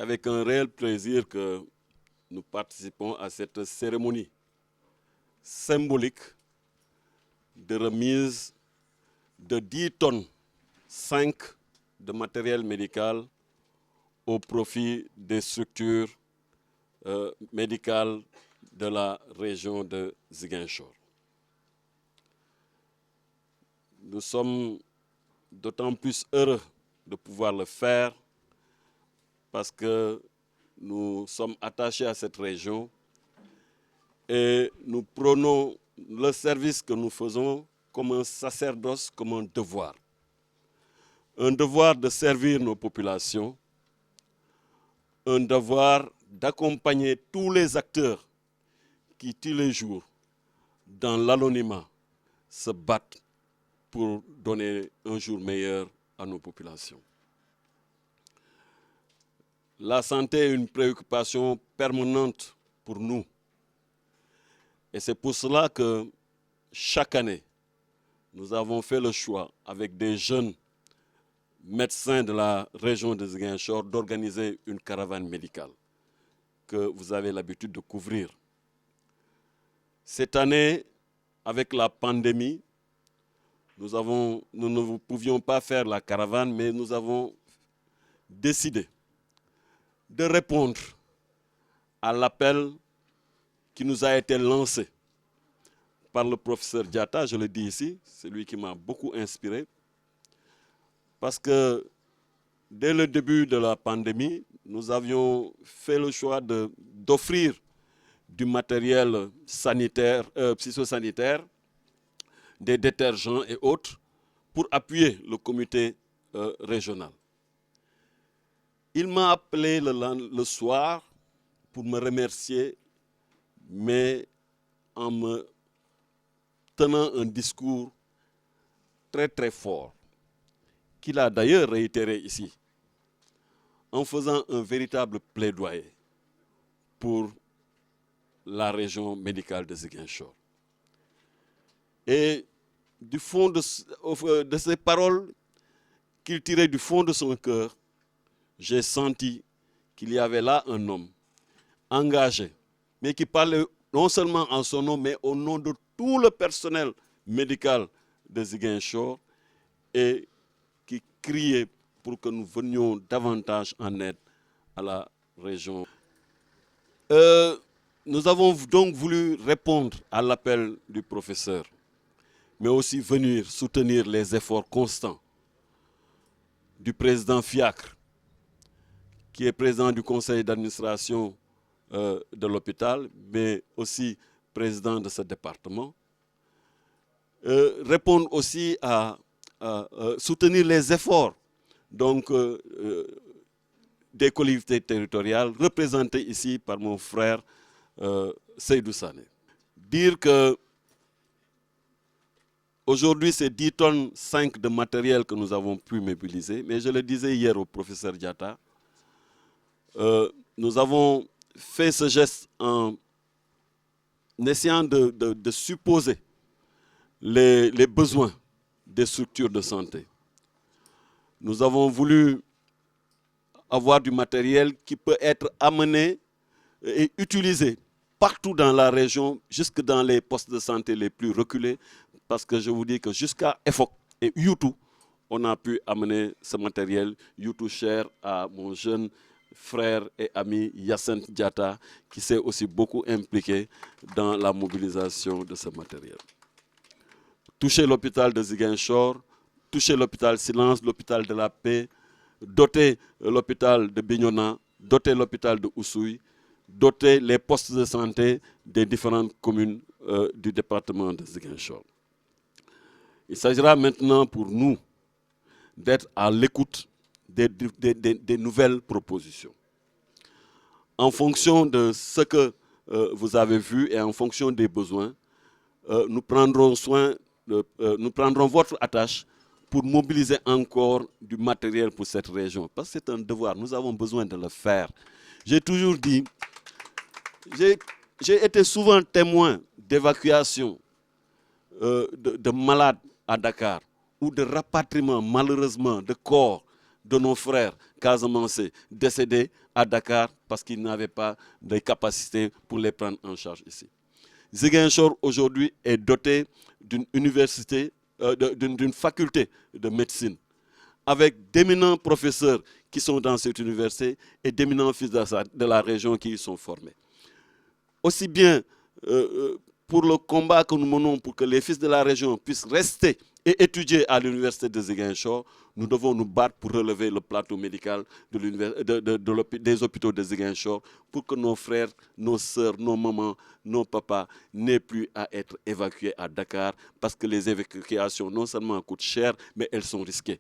avec un réel plaisir que nous participons à cette cérémonie symbolique de remise de 10 tonnes 5 de matériel médical au profit des structures médicales de la région de Ziguinchor. Nous sommes d'autant plus heureux de pouvoir le faire parce que nous sommes attachés à cette région et nous prenons le service que nous faisons comme un sacerdoce, comme un devoir. Un devoir de servir nos populations, un devoir d'accompagner tous les acteurs qui, tous les jours, dans l'anonymat, se battent pour donner un jour meilleur à nos populations. La santé est une préoccupation permanente pour nous. Et c'est pour cela que chaque année, nous avons fait le choix, avec des jeunes médecins de la région de Ziguinchor, d'organiser une caravane médicale que vous avez l'habitude de couvrir. Cette année, avec la pandémie, nous ne pouvions pas faire la caravane, mais nous avons décidé de répondre à l'appel qui nous a été lancé par le professeur Diatta, je le dis ici, c'est lui qui m'a beaucoup inspiré, parce que dès le début de la pandémie, nous avions fait le choix d'offrir du matériel sanitaire, psychosanitaire, des détergents et autres, pour appuyer le comité régional. Il m'a appelé le soir pour me remercier, mais en me tenant un discours très très fort, qu'il a d'ailleurs réitéré ici, en faisant un véritable plaidoyer pour la région médicale de Ziguinchor. Et du fond de ces paroles qu'il tirait du fond de son cœur, j'ai senti qu'il y avait là un homme engagé, mais qui parlait non seulement en son nom, mais au nom de tout le personnel médical de Ziguinchor et qui criait pour que nous venions davantage en aide à la région. Nous avons donc voulu répondre à l'appel du professeur, mais aussi venir soutenir les efforts constants du président Fiacre, qui est président du conseil d'administration de l'hôpital, mais aussi président de ce département. Répondre aussi à soutenir les efforts donc, des collectivités territoriales représentées ici par mon frère Seydou Sané. Dire que aujourd'hui, c'est 10 tonnes 5 de matériel que nous avons pu mobiliser, mais je le disais hier au professeur Diatta, nous avons fait ce geste en essayant de supposer les besoins des structures de santé. Nous avons voulu avoir du matériel qui peut être amené et utilisé partout dans la région, jusque dans les postes de santé les plus reculés, parce que je vous dis que jusqu'à EFOC et Youtou, on a pu amener ce matériel. Youtou cher à mon jeune frère et ami Yacine Diatta, qui s'est aussi beaucoup impliqué dans la mobilisation de ce matériel. Toucher l'hôpital de Ziguinchor, toucher l'hôpital Silence, l'hôpital de la Paix, doter l'hôpital de Bignona, doter l'hôpital de Oussouye, doter les postes de santé des différentes communes du département de Ziguinchor. Il s'agira maintenant pour nous d'être à l'écoute des nouvelles propositions. En fonction de ce que vous avez vu et en fonction des besoins, nous prendrons votre attache pour mobiliser encore du matériel pour cette région. Parce que c'est un devoir, nous avons besoin de le faire. J'ai toujours dit, j'ai été souvent témoin d'évacuation de malades à Dakar ou de rapatriement malheureusement de corps de nos frères Casamançais décédés à Dakar parce qu'ils n'avaient pas de capacité pour les prendre en charge ici. Ziguinchor aujourd'hui est doté d'une université, d'une faculté de médecine, avec d'éminents professeurs qui sont dans cette université et d'éminents fils de la région qui y sont formés. Aussi bien pour le combat que nous menons pour que les fils de la région puissent rester et étudier à l'université de Ziguinchor, nous devons nous battre pour relever le plateau médical des hôpitaux de Ziguinchor pour que nos frères, nos sœurs, nos mamans, nos papas n'aient plus à être évacués à Dakar parce que les évacuations non seulement coûtent cher, mais elles sont risquées.